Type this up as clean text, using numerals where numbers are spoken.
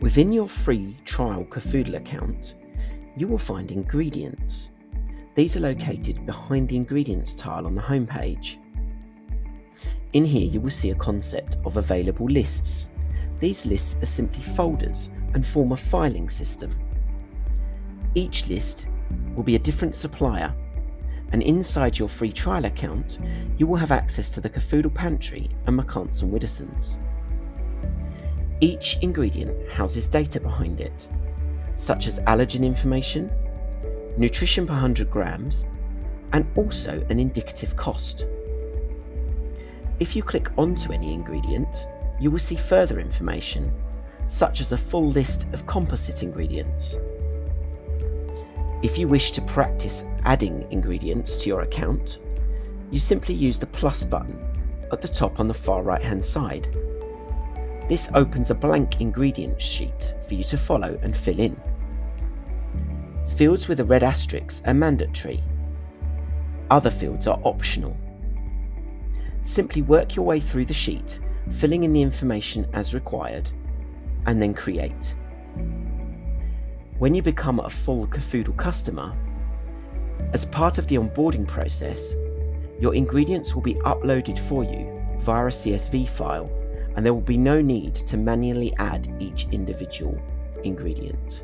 Within your free trial Cafoodle account, you will find ingredients. These are located behind the ingredients tile on the homepage. In here you will see a concept of available lists. These lists are simply folders and form a filing system. Each list will be a different supplier, and inside your free trial account you will have access to the Cafoodle pantry and McCants and Widdowsons. Each ingredient houses data behind it, such as allergen information, nutrition per 100 grams, and also an indicative cost. If you click onto any ingredient, you will see further information, such as a full list of composite ingredients. If you wish to practice adding ingredients to your account, you simply use the plus button at the top on the far right hand side. This opens a blank ingredients sheet for you to follow and fill in. Fields with a red asterisk are mandatory. Other fields are optional. Simply work your way through the sheet, filling in the information as required, and then create. When you become a full Cafoodle customer, as part of the onboarding process, your ingredients will be uploaded for you via a CSV file, and there will be no need to manually add each individual ingredient.